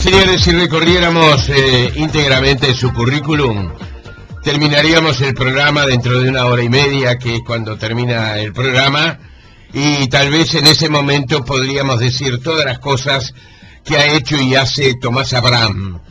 Señores, si recorriéramos íntegramente su currículum, terminaríamos el programa dentro de 1 hora y media, que es cuando termina el programa, y tal vez en ese momento podríamos decir todas las cosas que ha hecho y hace Tomás Abraham.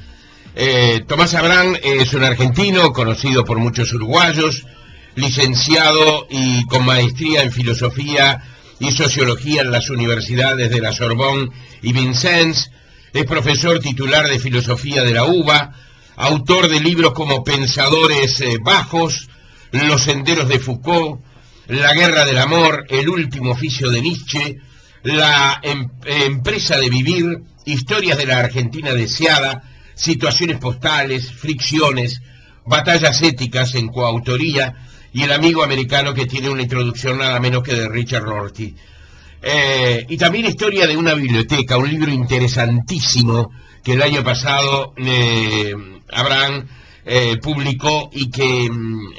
Tomás Abraham es un argentino conocido por muchos uruguayos, licenciado y con maestría en filosofía y sociología en las universidades de la Sorbonne y Vincennes. Es profesor titular de filosofía de la UBA, autor de libros como Pensadores Bajos, Los senderos de Foucault, La guerra del amor, El último oficio de Nietzsche, La empresa de vivir, Historias de la Argentina deseada, Situaciones postales, Fricciones, Batallas éticas en coautoría, y El amigo americano, que tiene una introducción nada menos que de Richard Rorty. Y también Historia de una biblioteca, un libro interesantísimo que el año pasado Abraham publicó y que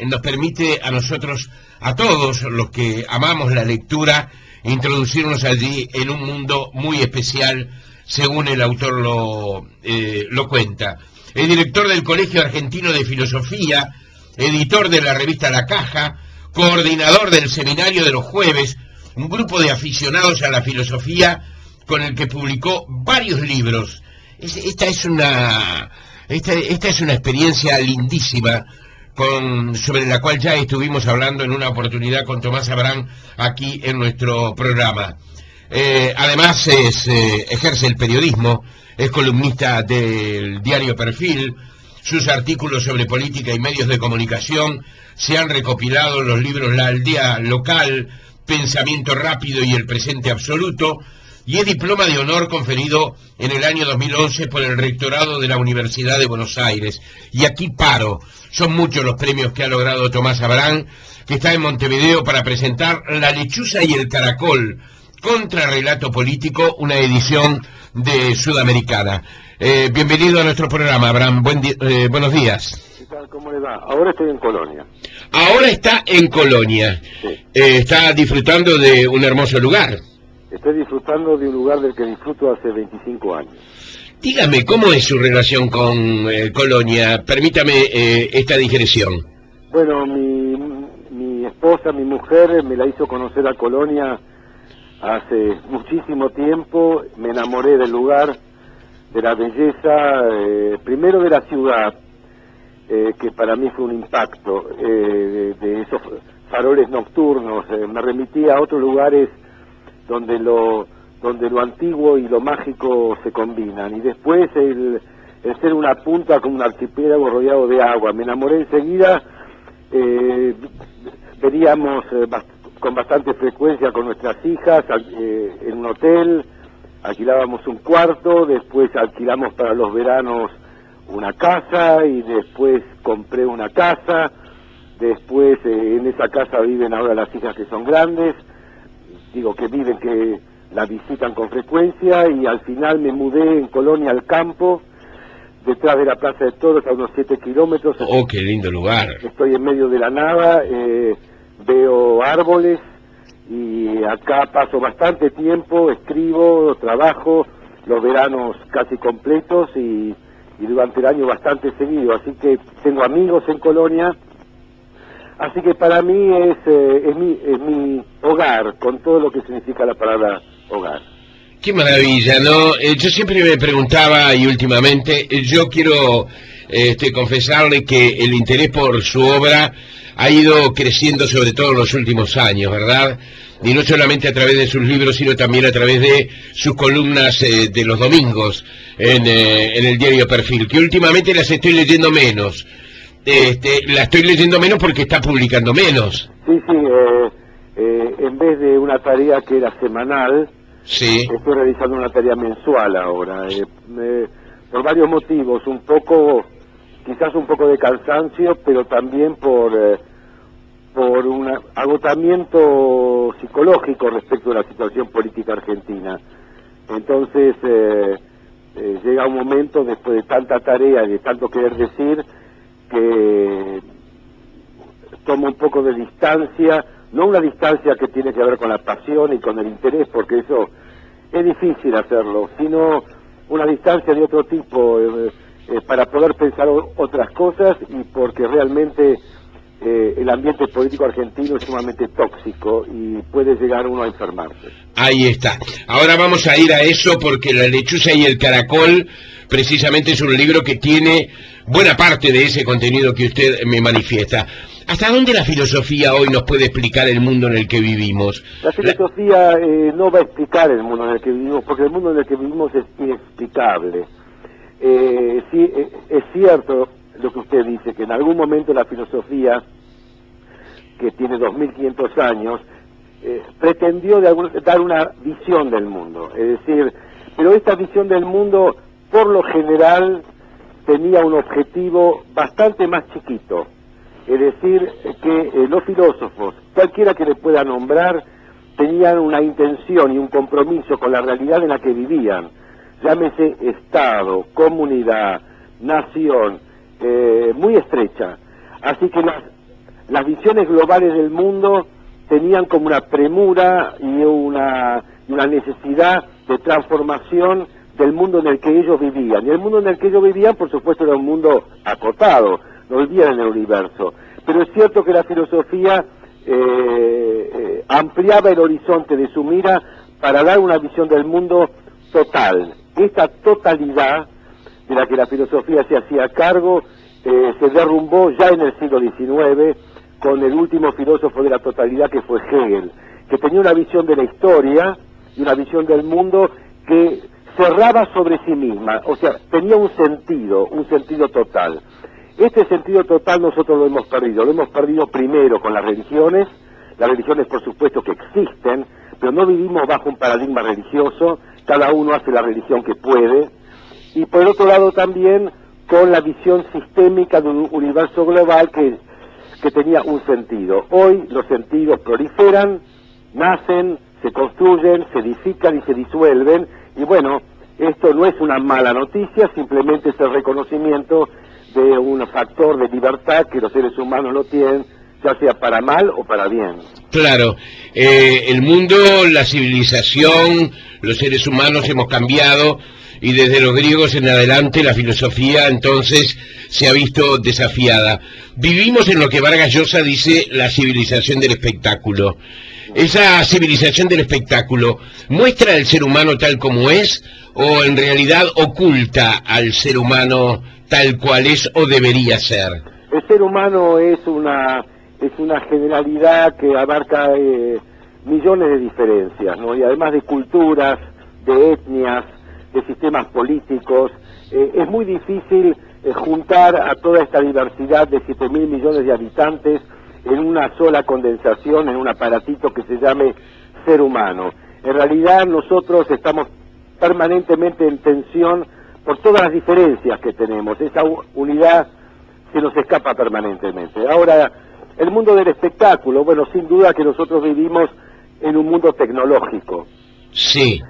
nos permite a nosotros, a todos los que amamos la lectura, introducirnos allí en un mundo muy especial, según el autor lo cuenta. Es director del Colegio Argentino de Filosofía, editor de la revista La Caja, coordinador del Seminario de los Jueves, un grupo de aficionados a la filosofía con el que publicó varios libros. Esta es una experiencia lindísima sobre la cual ya estuvimos hablando en una oportunidad con Tomás Abraham aquí en nuestro programa. Además ejerce el periodismo, es columnista del diario Perfil. Sus artículos sobre política y medios de comunicación se han recopilado en los libros La aldea local, Pensamiento rápido y el presente absoluto, y es diploma de honor conferido en el año 2011 por el rectorado de la Universidad de Buenos Aires. Y aquí paro. Son muchos los premios que ha logrado Tomás Abraham, que está en Montevideo para presentar La lechuza y el caracol, contrarrelato político, una edición de Sudamericana. Bienvenido a nuestro programa, Abraham. Buenos días. ¿Qué tal? ¿Cómo le va? Ahora estoy en Colonia. Ahora está en Colonia. Sí. Está disfrutando de un hermoso lugar. Estoy disfrutando de un lugar del que disfruto hace 25 años. Dígame, ¿cómo es su relación con Colonia? Permítame esta digresión. Bueno, mi esposa, mi mujer, me la hizo conocer a Colonia hace muchísimo tiempo. Me enamoré del lugar, de la belleza, primero de la ciudad, que para mí fue un impacto, de esos faroles nocturnos. Me remití a otros lugares donde lo antiguo y lo mágico se combinan, y después el ser una punta como un archipiélago rodeado de agua. Me enamoré enseguida. Veníamos con bastante frecuencia con nuestras hijas en un hotel, alquilábamos un cuarto, después alquilamos para los veranos una casa, y después compré una casa. Después en esa casa viven ahora las hijas, que son grandes, digo que viven, que la visitan con frecuencia, y al final me mudé en Colonia al campo, detrás de la Plaza de Toros, a unos 7 kilómetros. ¡Oh, qué lindo lugar! Estoy en medio de la nada, veo árboles, y acá paso bastante tiempo, escribo, trabajo, los veranos casi completos, y durante el año bastante seguido, así que tengo amigos en Colonia. Así que para mí es mi hogar, con todo lo que significa la palabra hogar. ¡Qué maravilla!, ¿no? Yo siempre me preguntaba, y últimamente, yo quiero confesarle que el interés por su obra ha ido creciendo, sobre todo en los últimos años, ¿verdad? Y no solamente a través de sus libros, sino también a través de sus columnas de los domingos en el diario Perfil, que últimamente las estoy leyendo menos. La estoy leyendo menos porque está publicando menos. Sí, en vez de una tarea que era semanal, sí, estoy realizando una tarea mensual ahora, por varios motivos, quizás un poco de cansancio, pero también por un agotamiento psicológico respecto de la situación política argentina. Entonces llega un momento, después de tanta tarea y de tanto querer decir, que tomo un poco de distancia, no una distancia que tiene que ver con la pasión y con el interés, porque eso es difícil hacerlo, sino una distancia de otro tipo para poder pensar otras cosas y porque realmente el ambiente político argentino es sumamente tóxico y puede llegar uno a enfermarse. Ahí está. Ahora vamos a ir a eso porque La lechuza y el caracol precisamente es un libro que tiene buena parte de ese contenido que usted me manifiesta. ¿Hasta dónde la filosofía hoy nos puede explicar el mundo en el que vivimos? La filosofía no va a explicar el mundo en el que vivimos, porque el mundo en el que vivimos es inexplicable. Sí, es cierto lo que usted dice, que en algún momento la filosofía, que tiene 2500 años, pretendió dar una visión del mundo, es decir, pero esta visión del mundo, por lo general, tenía un objetivo bastante más chiquito, es decir, que los filósofos, cualquiera que le pueda nombrar, tenían una intención y un compromiso con la realidad en la que vivían, llámese Estado, comunidad, nación, muy estrecha. Así que las visiones globales del mundo tenían como una premura y una necesidad de transformación del mundo en el que ellos vivían. Y el mundo en el que ellos vivían, por supuesto, era un mundo acotado, no vivían en el universo. Pero es cierto que la filosofía ampliaba el horizonte de su mira para dar una visión del mundo total. Esta totalidad de la que la filosofía se hacía cargo se derrumbó ya en el siglo XIX con el último filósofo de la totalidad, que fue Hegel, que tenía una visión de la historia y una visión del mundo que cerraba sobre sí misma, o sea, tenía un sentido total. Este sentido total nosotros lo hemos perdido primero con las religiones por supuesto que existen, pero no vivimos bajo un paradigma religioso, cada uno hace la religión que puede, y por otro lado también con la visión sistémica de un universo global que tenía un sentido. Hoy los sentidos proliferan, nacen, se construyen, se edifican y se disuelven, y bueno, esto no es una mala noticia, simplemente es el reconocimiento de un factor de libertad que los seres humanos lo tienen, ya sea para mal o para bien. Claro, el mundo, la civilización, los seres humanos hemos cambiado y desde los griegos en adelante la filosofía entonces se ha visto desafiada. Vivimos en lo que Vargas Llosa dice la civilización del espectáculo. ¿Esa civilización del espectáculo muestra al ser humano tal como es o en realidad oculta al ser humano tal cual es o debería ser? El ser humano es una generalidad que abarca millones de diferencias, ¿no? Y además de culturas, de etnias, de sistemas políticos, es muy difícil juntar a toda esta diversidad de 7.000 millones de habitantes en una sola condensación, en un aparatito que se llame ser humano. En realidad nosotros estamos permanentemente en tensión por todas las diferencias que tenemos, esa unidad se nos escapa permanentemente. Ahora, el mundo del espectáculo, bueno, sin duda que nosotros vivimos en un mundo tecnológico. Sí.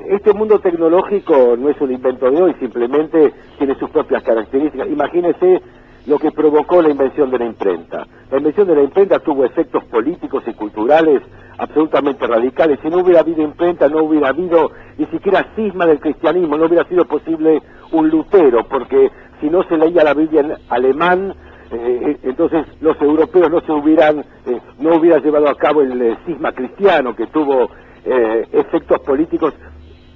Este mundo tecnológico no es un invento de hoy, simplemente tiene sus propias características. Imagínese lo que provocó la invención de la imprenta. La invención de la imprenta tuvo efectos políticos y culturales absolutamente radicales. Si no hubiera habido imprenta, no hubiera habido ni siquiera cisma del cristianismo, no hubiera sido posible un Lutero, porque si no se leía la Biblia en alemán, entonces los europeos no hubieran llevado a cabo el cisma cristiano, que tuvo efectos políticos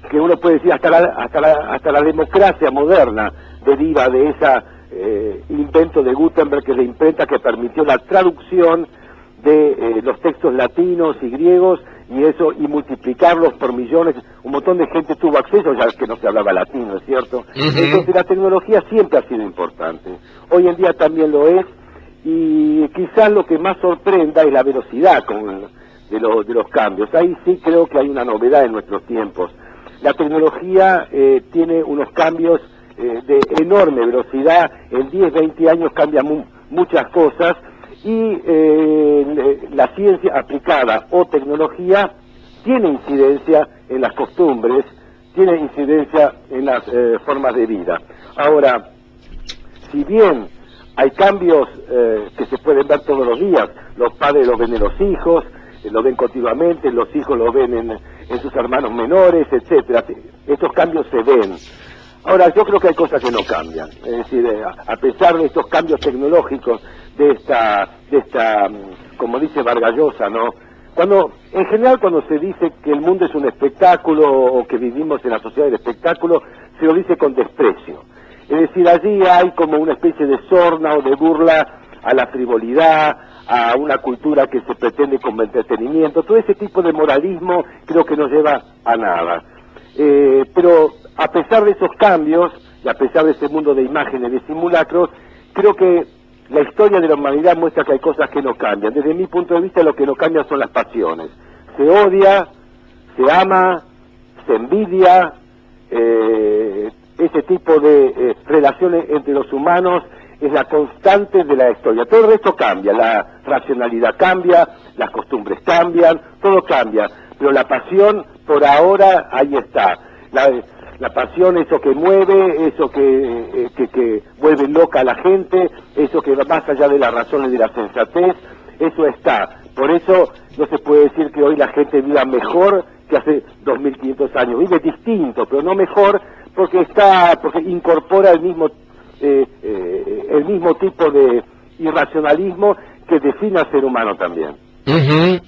que uno puede decir hasta la democracia moderna deriva de ese invento de Gutenberg, que es la imprenta que permitió la traducción de los textos latinos y griegos y multiplicarlos por millones. Un montón de gente tuvo acceso, ya que no se hablaba latino, ¿es cierto? Entonces la tecnología siempre ha sido importante, hoy en día también lo es, y quizás lo que más sorprenda es la velocidad de los cambios. Ahí sí creo que hay una novedad en nuestros tiempos. La tecnología tiene unos cambios de enorme velocidad, en 10, 20 años cambian muchas cosas, y la ciencia aplicada o tecnología tiene incidencia en las costumbres, tiene incidencia en las formas de vida. Ahora, si bien hay cambios que se pueden ver todos los días, los padres los ven en los hijos, lo ven continuamente, los hijos lo ven en sus hermanos menores, etcétera. Estos cambios se ven. Ahora, yo creo que hay cosas que no cambian. Es decir, a pesar de estos cambios tecnológicos, de esta, como dice Vargas Llosa, ¿no? En general, cuando se dice que el mundo es un espectáculo o que vivimos en la sociedad del espectáculo, se lo dice con desprecio. Es decir, allí hay como una especie de sorna o de burla a la frivolidad, a una cultura que se pretende como entretenimiento. Todo ese tipo de moralismo creo que no lleva a nada. Pero a pesar de esos cambios, y a pesar de ese mundo de imágenes, de simulacros, creo que la historia de la humanidad muestra que hay cosas que no cambian. Desde mi punto de vista, lo que no cambia son las pasiones. Se odia, se ama, se envidia, ese tipo de relaciones entre los humanos es la constante de la historia. Todo el resto cambia, la racionalidad cambia, las costumbres cambian, todo cambia, pero la pasión por ahora ahí está. La pasión, eso que mueve, eso que vuelve loca a la gente, eso que va más allá de la razón y de la sensatez, eso está. Por eso no se puede decir que hoy la gente viva mejor que hace 2500 años. Vive distinto, pero no mejor, porque incorpora el mismo tipo de irracionalismo que define al ser humano también. Uh-huh.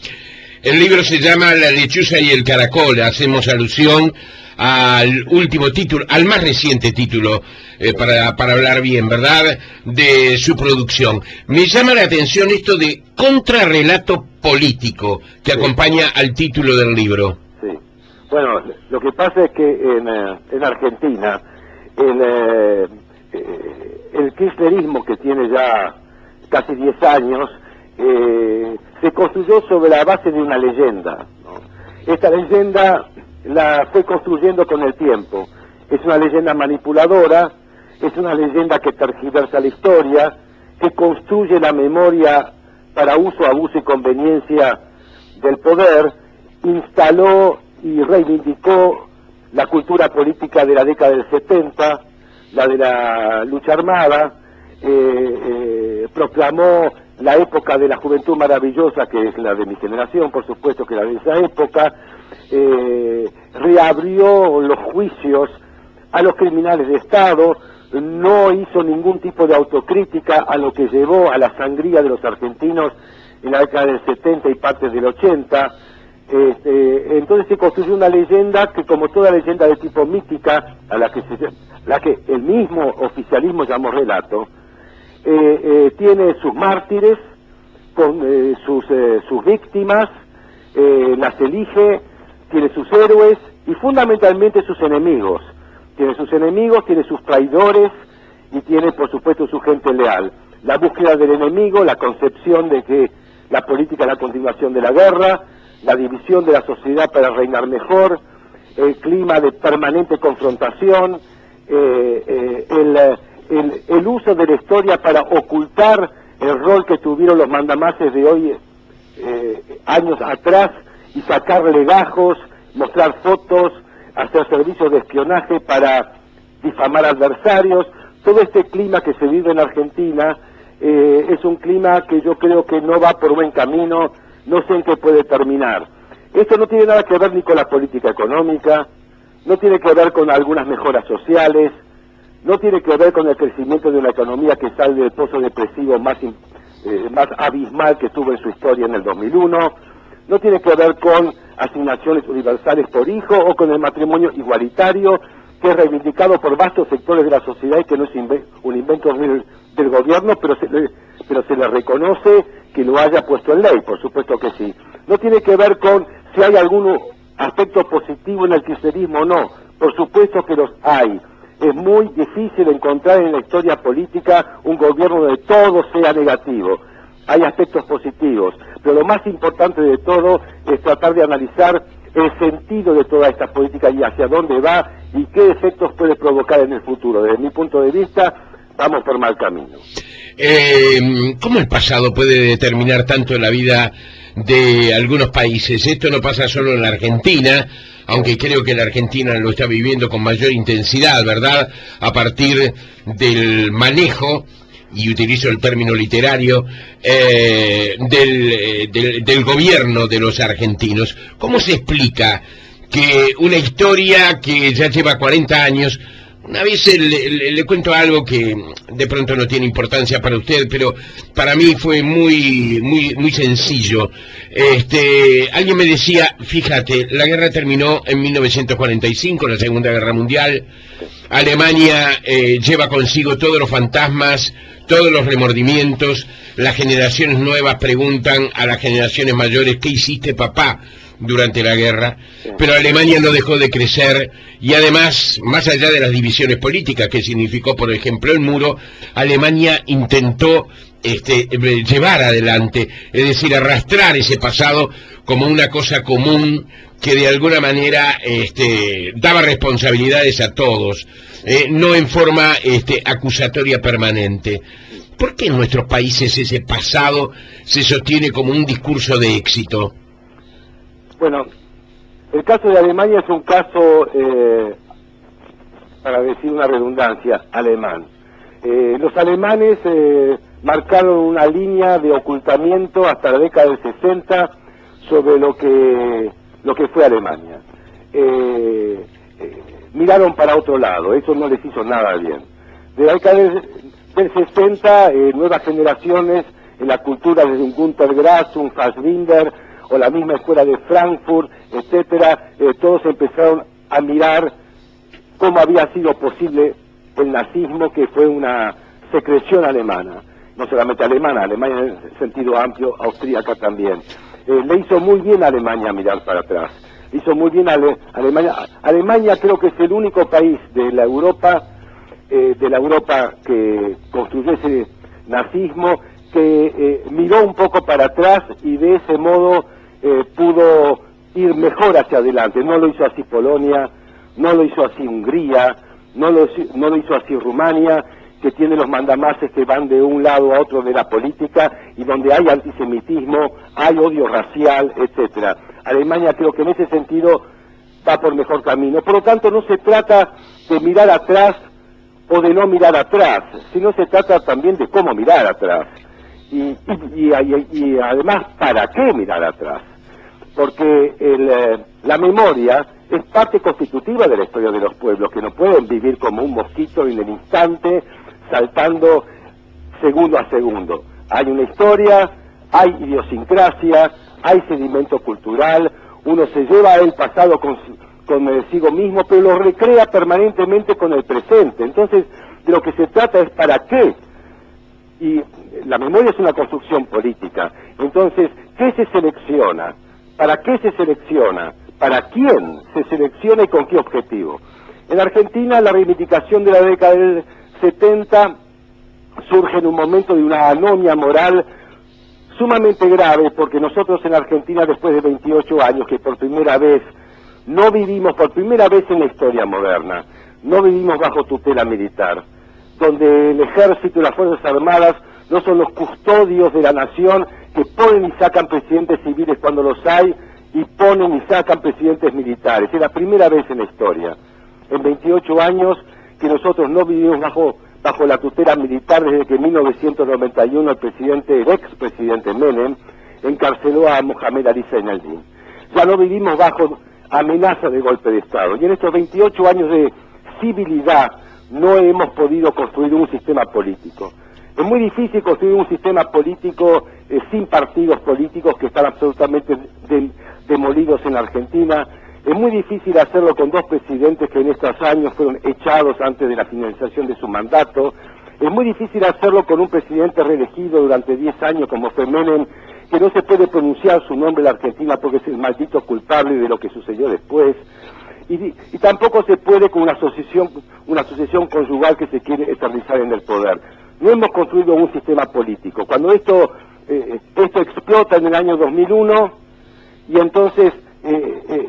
El libro se llama La lechuza y el caracol. Hacemos alusión al último título, al más reciente título, para hablar bien, ¿verdad?, de su producción. Me llama la atención esto de contrarrelato político que acompaña al título del libro. Sí. Bueno, lo que pasa es que en Argentina el kirchnerismo, que tiene ya casi 10 años, se construyó sobre la base de una leyenda, ¿no? Esta leyenda la fue construyendo con el tiempo. Es una leyenda manipuladora, es una leyenda que tergiversa la historia, que construye la memoria para uso, abuso y conveniencia del poder, instaló y reivindicó la cultura política de la década del 70, la de la lucha armada, proclamó la época de la juventud maravillosa, que es la de mi generación, por supuesto que la de esa época, reabrió los juicios a los criminales de Estado, no hizo ningún tipo de autocrítica a lo que llevó a la sangría de los argentinos en la década del 70 y partes del 80, entonces se construyó una leyenda que, como toda leyenda de tipo mítica, a la que el mismo oficialismo llamó relato, tiene sus mártires, con sus víctimas, las elige, tiene sus héroes y fundamentalmente sus enemigos. Tiene sus enemigos, tiene sus traidores y tiene, por supuesto, su gente leal. La búsqueda del enemigo, la concepción de que la política es la continuación de la guerra, la división de la sociedad para reinar mejor, el clima de permanente confrontación, el uso de la historia para ocultar el rol que tuvieron los mandamases de hoy, años atrás, y sacar legajos, mostrar fotos, hacer servicios de espionaje para difamar adversarios. Todo este clima que se vive en Argentina es un clima que yo creo que no va por buen camino, no sé en qué puede terminar. Esto no tiene nada que ver ni con la política económica, no tiene que ver con algunas mejoras sociales, no tiene que ver con el crecimiento de una economía que sale del pozo depresivo más abismal que tuvo en su historia en el 2001, no tiene que ver con asignaciones universales por hijo o con el matrimonio igualitario, que es reivindicado por vastos sectores de la sociedad y que no es un invento del gobierno, pero se le reconoce que lo haya puesto en ley, por supuesto que sí. No tiene que ver con si hay algún aspecto positivo en el kirchnerismo o no, por supuesto que los hay. Es muy difícil encontrar en la historia política un gobierno donde todo sea negativo. Hay aspectos positivos, pero lo más importante de todo es tratar de analizar el sentido de toda esta política y hacia dónde va y qué efectos puede provocar en el futuro. Desde mi punto de vista, vamos por mal camino. ¿Cómo el pasado puede determinar tanto la vida de algunos países? Esto no pasa solo en la Argentina, aunque creo que la Argentina lo está viviendo con mayor intensidad, ¿verdad?, a partir del manejo, y utilizo el término literario, del gobierno de los argentinos. ¿Cómo se explica que una historia que ya lleva 40 años. Una vez le cuento algo que de pronto no tiene importancia para usted, pero para mí fue muy sencillo. Alguien me decía, fíjate, la guerra terminó en 1945, la Segunda Guerra Mundial. Alemania lleva consigo todos los fantasmas, todos los remordimientos. Las generaciones nuevas preguntan a las generaciones mayores, ¿qué hiciste, papá?, durante la guerra? Pero Alemania no dejó de crecer, y además, más allá de las divisiones políticas que significó, por ejemplo, el muro, Alemania intentó llevar adelante, es decir, arrastrar ese pasado como una cosa común que de alguna manera daba responsabilidades a todos, no en forma acusatoria permanente. ¿Por qué en nuestros países ese pasado se sostiene como un discurso de éxito? Bueno, el caso de Alemania es un caso, para decir una redundancia, alemán. Los alemanes marcaron una línea de ocultamiento hasta la década del 60 sobre lo que fue Alemania. Miraron para otro lado, eso no les hizo nada bien. De la década del 60, nuevas generaciones en la cultura, desde un Günter Grass, un Fassbinder, o la misma escuela de Frankfurt, etcétera, todos empezaron a mirar cómo había sido posible el nazismo, que fue una secreción alemana, no solamente alemana, Alemania en el sentido amplio, austríaca también. Le hizo muy bien a Alemania mirar para atrás, le hizo muy bien a Alemania. Alemania creo que es el único país de la Europa que construyó ese nazismo, que miró un poco para atrás y de ese modo pudo ir mejor hacia adelante. No lo hizo así Polonia, no lo hizo así Hungría, no lo hizo así Rumania, que tiene los mandamases que van de un lado a otro de la política y donde hay antisemitismo, hay odio racial, etcétera. Alemania creo que en ese sentido va por mejor camino. Por lo tanto, no se trata de mirar atrás o de no mirar atrás, sino se trata también de cómo mirar atrás. Y además, ¿para qué mirar atrás? Porque la memoria es parte constitutiva de la historia de los pueblos, que no pueden vivir como un mosquito en el instante, saltando segundo a segundo. Hay una historia, hay idiosincrasia, hay sedimento cultural, uno se lleva el pasado consigo mismo, pero lo recrea permanentemente con el presente. Entonces, de lo que se trata es ¿para qué? Y la memoria es una construcción política. Entonces, ¿qué se selecciona? ¿Para qué se selecciona? ¿Para quién se selecciona y con qué objetivo? En Argentina, la reivindicación de la década del 70 surge en un momento de una anomia moral sumamente grave, porque nosotros en Argentina, después de 28 años, que por primera vez no vivimos, por primera vez en la historia moderna, no vivimos bajo tutela militar, donde el ejército y las fuerzas armadas no son los custodios de la nación que ponen y sacan presidentes civiles cuando los hay y ponen y sacan presidentes militares. Es la primera vez en la historia, en 28 años, que nosotros no vivimos bajo la tutela militar desde que en 1991 el expresidente Menem encarceló a Mohamed Ali Zainuddin. Ya no vivimos bajo amenaza de golpe de Estado. Y en estos 28 años de civilidad no hemos podido construir un sistema político. Es muy difícil construir un sistema político sin partidos políticos, que están absolutamente demolidos en Argentina. Es muy difícil hacerlo con dos presidentes que en estos años fueron echados antes de la finalización de su mandato. Es muy difícil hacerlo con un presidente reelegido durante 10 años como fue Menem, que no se puede pronunciar su nombre en la Argentina porque es el maldito culpable de lo que sucedió después. Y tampoco se puede con una asociación conyugal que se quiere eternizar en el poder. No hemos construido un sistema político. Cuando esto explota en el año 2001, y entonces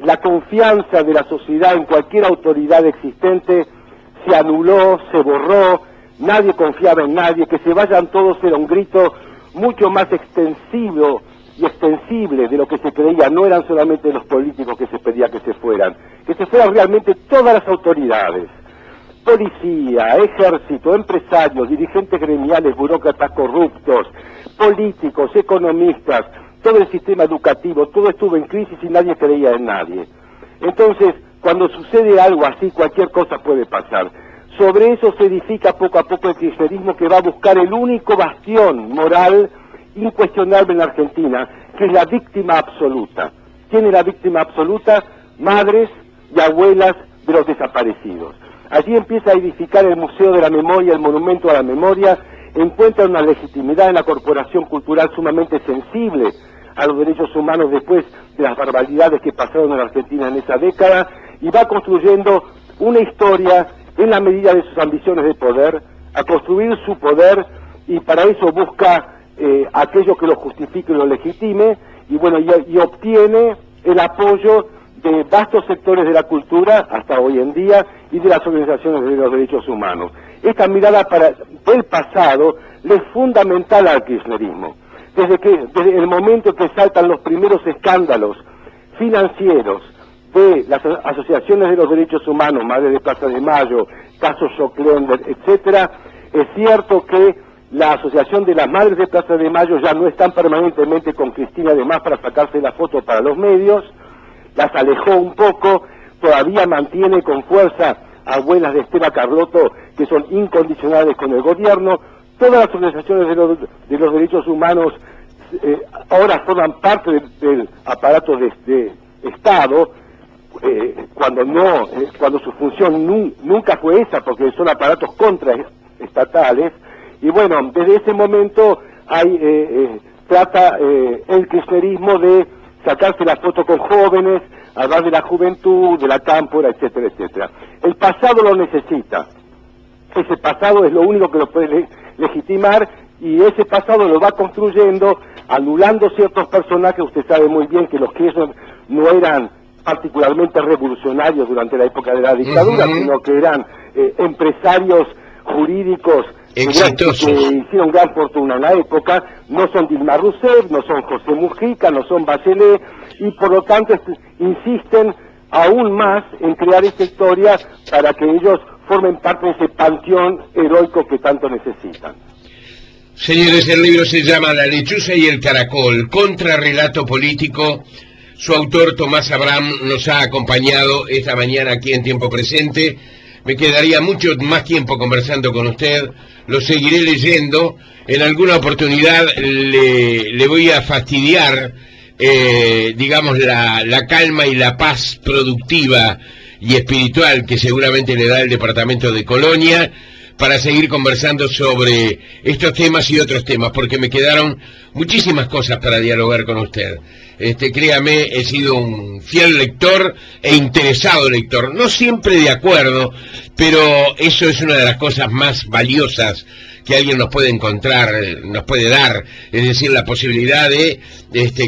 la confianza de la sociedad en cualquier autoridad existente se anuló, se borró, nadie confiaba en nadie, que se vayan todos era un grito mucho más extensivo y extensible de lo que se creía. No eran solamente los políticos que se pedía que se fueran realmente todas las autoridades, policía, ejército, empresarios, dirigentes gremiales, burócratas corruptos, políticos, economistas, todo el sistema educativo, todo estuvo en crisis y nadie creía en nadie. Entonces, cuando sucede algo así, cualquier cosa puede pasar. Sobre eso se edifica poco a poco el kirchnerismo, que va a buscar el único bastión moral incuestionable en la Argentina, que es la víctima absoluta. ¿Quién es la víctima absoluta? Madres y abuelas de los desaparecidos. Allí empieza a edificar el Museo de la Memoria, el Monumento a la Memoria, encuentra una legitimidad en la corporación cultural sumamente sensible a los derechos humanos después de las barbaridades que pasaron en la Argentina en esa década, y va construyendo una historia en la medida de sus ambiciones de poder, a construir su poder, y para eso busca aquello que lo justifique y lo legitime, y bueno, y obtiene el apoyo de vastos sectores de la cultura hasta hoy en día y de las organizaciones de los derechos humanos. Esta mirada del pasado le es fundamental al kirchnerismo. Desde el momento que saltan los primeros escándalos financieros de las asociaciones de los derechos humanos, Madre de Plaza de Mayo, caso Schocklender, etcétera, es cierto que la Asociación de las Madres de Plaza de Mayo ya no están permanentemente con Cristina, además, para sacarse la foto para los medios, las alejó un poco, todavía mantiene con fuerza abuelas de Estela Carlotto que son incondicionales con el gobierno. Todas las organizaciones de los derechos humanos ahora forman parte del aparato de Estado, cuando su función nunca fue esa, porque son aparatos contraestatales. Y bueno, desde ese momento trata el kirchnerismo de sacarse la foto con jóvenes, hablar de la juventud, de la cámpora, etcétera, etcétera. El pasado lo necesita. Ese pasado es lo único que lo puede legitimar, y ese pasado lo va construyendo, anulando ciertos personajes. Usted sabe muy bien que los Kirchner no eran particularmente revolucionarios durante la época de la dictadura, sino que eran empresarios jurídicos exitosos, que hicieron gran fortuna en la época. No son Dilma Rousseff, no son José Mujica, no son Bachelet, y por lo tanto insisten aún más en crear esta historia para que ellos formen parte de ese panteón heroico que tanto necesitan. Señores, el libro se llama La lechuza y el caracol, contrarrelato político. Su autor, Tomás Abraham, nos ha acompañado esta mañana aquí en Tiempo Presente. Me quedaría mucho más tiempo conversando con usted, lo seguiré leyendo. En alguna oportunidad le voy a fastidiar, digamos, la calma y la paz productiva y espiritual que seguramente le da el departamento de Colonia, para seguir conversando sobre estos temas y otros temas, porque me quedaron muchísimas cosas para dialogar con usted. Créame, he sido un fiel lector e interesado lector, no siempre de acuerdo, pero eso es una de las cosas más valiosas que alguien nos puede encontrar, nos puede dar, es decir, la posibilidad de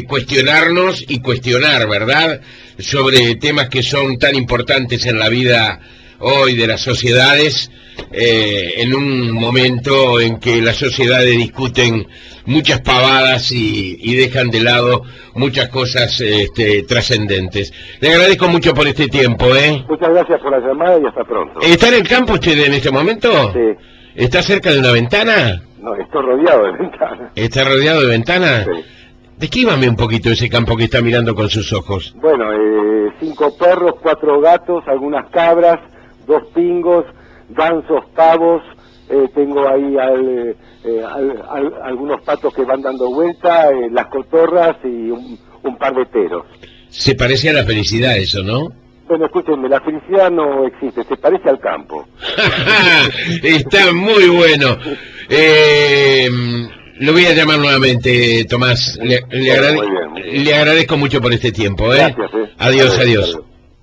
cuestionarnos y cuestionar, ¿verdad?, sobre temas que son tan importantes en la vida hoy de las sociedades, en un momento en que las sociedades discuten muchas pavadas y dejan de lado muchas cosas trascendentes. Le agradezco mucho por este tiempo, Muchas gracias por la llamada y hasta pronto. ¿Está en el campo usted en este momento? Sí. ¿Está cerca de una ventana? No, estoy rodeado de ventanas. ¿Está rodeado de ventanas? Sí. Descríbame un poquito ese campo que está mirando con sus ojos. Bueno, 5 perros, 4 gatos, algunas cabras, 2 pingos, gansos, pavos, tengo ahí algunos patos que van dando vuelta, las cotorras y un par de teros. Se parece a la felicidad eso, ¿no? Bueno, escúchenme, la felicidad no existe, se parece al campo. Está muy bueno. Lo voy a llamar nuevamente, Tomás. Le agradezco mucho por este tiempo. Gracias. Adiós.